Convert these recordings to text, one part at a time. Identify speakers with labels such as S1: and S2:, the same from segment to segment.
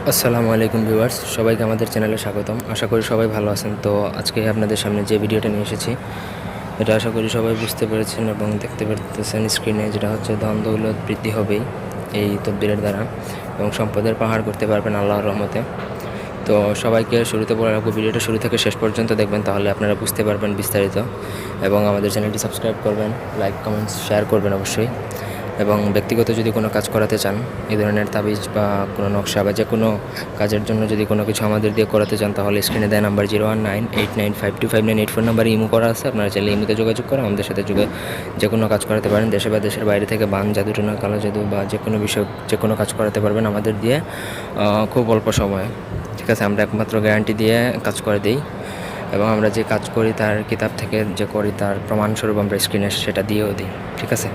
S1: আসসালামু আলাইকুম ভিউয়ার্স, সবাইকে আমাদের চ্যানেলে স্বাগতম। আশা করি সবাই ভালো আছেন। তো আজকে আপনাদের সামনে যে ভিডিওটা নিয়ে এসেছি, এটা আশা করি সবাই বুঝতে পেরেছেন এবং দেখতে পারতেছেন স্ক্রিনে, যেটা হচ্ছে ধন দৌলত বৃদ্ধি হবেই এই তদবিরের দ্বারা এবং সম্পদের পাহাড় করতে পারবেন আল্লাহর রহমতে। তো সবাইকে শুরুতে বলে রাখবো, ভিডিওটা শুরু থেকে শেষ পর্যন্ত দেখবেন, তাহলে আপনারা বুঝতে পারবেন বিস্তারিত। এবং আমাদের চ্যানেলটি সাবস্ক্রাইব করবেন, লাইক কমেন্টস শেয়ার করবেন অবশ্যই। এবং ব্যক্তিগত যদি কোনো কাজ করাতে চান, এই ধরনের তাবিজ বা কোনো নকশা বা যে কোনো কাজের জন্য যদি কোনো কিছু আমাদের দিয়ে করাতে চান, তাহলে স্ক্রিনে দেয় নাম্বার 0198952598 নাম্বারে ইমো করা আছে। আপনারা চাইলে ইমোতে যোগাযোগ করে আমাদের সাথে যে কোনো কাজ করাতে পারেন। দেশে বা দেশের বাইরে থেকে বান, জাদু টোনা, কালো জাদু বা যে কোনো বিষয়, যে কোনো কাজ করাতে পারবেন আমাদের দিয়ে খুব অল্প সময়ে। ঠিক আছে, আমরা একমাত্র গ্যারান্টি দিয়ে কাজ করে দিই এবং আমরা যে কাজ করি তার কিতাব থেকে যে করি তার প্রমাণস্বরূপ আমরা স্ক্রিনে সেটা দিয়েও দিই। ঠিক আছে,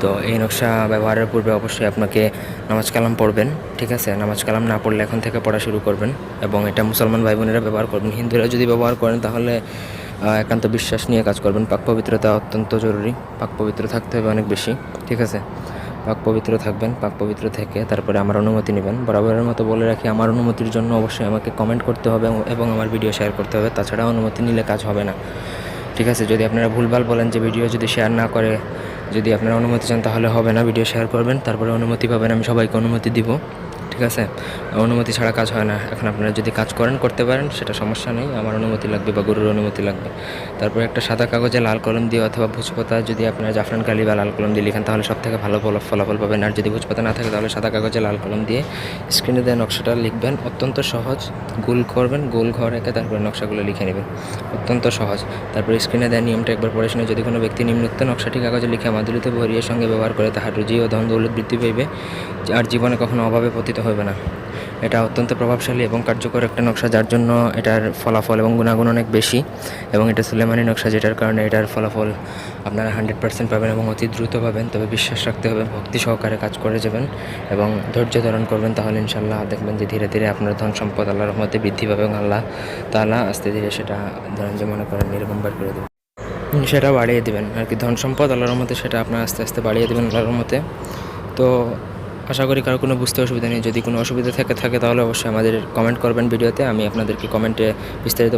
S1: তো এই নকশা ব্যবহারের পূর্বে অবশ্যই আপনাকে নামাজ কালাম পড়বেন। ঠিক আছে, নামাজ কালাম না পড়লে এখন থেকে পড়া শুরু করবেন এবং এটা মুসলমান ভাই বোনেরা ব্যবহার করবেন। হিন্দুরা যদি ব্যবহার করেন তাহলে একান্ত বিশ্বাস নিয়ে কাজ করবেন। পাক পবিত্রতা অত্যন্ত জরুরি, পাক পবিত্র থাকতে হবে অনেক বেশি। ঠিক আছে, পাক পবিত্র থাকবেন, পাক পবিত্র থেকে তারপরে আমার অনুমতি নেবেন। বরাবরের মতো বলে রাখি, আমার অনুমতির জন্য অবশ্যই আমাকে কমেন্ট করতে হবে এবং আমার ভিডিও শেয়ার করতে হবে, তাছাড়া অনুমতি নিলে কাজ হবে না। ঠিক আছে, যদি আপনারা ভুলভাল বলেন যে ভিডিও যদি শেয়ার না করে, যদি আপনারা অনুমতি চান তাহলে হবে না। ভিডিও শেয়ার করবেন, তারপরে অনুমতি পাবেন, আমি সবাইকে অনুমতি দিব। ঠিক আছে, অনুমতি ছাড়া কাজ হয় না। এখন আপনারা যদি কাজ করতে পারেন সেটা সমস্যা নেই, আমার অনুমতি লাগবে বা গুরুর অনুমতি লাগবে। তারপরে একটা সাদা কাগজে লাল কলম দিয়ে অথবা ভোজপাতা, যদি আপনারা জাফরান কালি বা লাল কলম দিয়ে লিখেন তাহলে সব থেকে ভালো ফলাফল পাবেন। আর যদি ভোজপাতা না থাকে তাহলে সাদা কাগজে লাল কলম দিয়ে স্ক্রিনে দেওয়া নকশাটা লিখবেন। অত্যন্ত সহজ, গোল করবেন, গোল ঘর এঁকে তারপরে নকশাগুলো লিখে নেবেন, অত্যন্ত সহজ। তারপরে স্ক্রিনে দেওয়া নিয়মটা একবার পড়ে শুনে, যদি কোনো ব্যক্তি নিম্নোক্ত নকশাটি কাগজে লিখে মাদুলিতে ভরিয়ে সঙ্গে ব্যবহার করে, তাহার রুজি ও ধন দৌলত বৃদ্ধি পাইবে আর জীবনে কখনো অভাবে পতিত হবে না। এটা অত্যন্ত প্রভাবশালী এবং কার্যকর একটা নকশা, যার জন্য এটার ফলাফল এবং গুণাগুণ অনেক বেশি। এবং এটা সুলেমানি নকশা, যেটার কারণে এটার ফলাফল আপনারা 100% পাবেন এবং অতি দ্রুত পাবেন। তবে বিশ্বাস রাখতে হবে, ভক্তি সহকারে কাজ করে যাবেন এবং ধৈর্য ধারণ করবেন, তাহলে ইনশাল্লাহ দেখবেন যে ধীরে ধীরে আপনার ধন সম্পদ আল্লাহর রহমতে বৃদ্ধি পাবে এবং আল্লাহ তাআলা আস্তে ধীরে সেটা ধরেন যে মনে করেন এরকম বার করে দেবেন, সেটা বাড়িয়ে দেবেন আর কি। ধন সম্পদ আল্লাহর রহমতে সেটা আপনার আস্তে আস্তে বাড়িয়ে দেবেন আল্লাহর রহমতে। তো আশা করি কারো কোনো বুঝতে অসুবিধা নেই। যদি কোনো অসুবিধা থাকে তাহলে অবশ্যই আমাদের কমেন্ট করবেন ভিডিওতে, আমি আপনাদেরকে কমেন্টে বিস্তারিত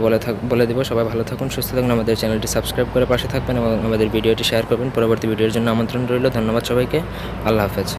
S1: বলে দেবো। সবাই ভালো থাকুন, সুস্থ থাকুন, আমাদের চ্যানেলটি সাবস্ক্রাইব করে পাশে থাকবেন এবং আমাদের ভিডিওটি শেয়ার করবেন। পরবর্তী ভিডিওর জন্য আমন্ত্রণ রইল। ধন্যবাদ সবাইকে, আল্লাহ হাফেজ।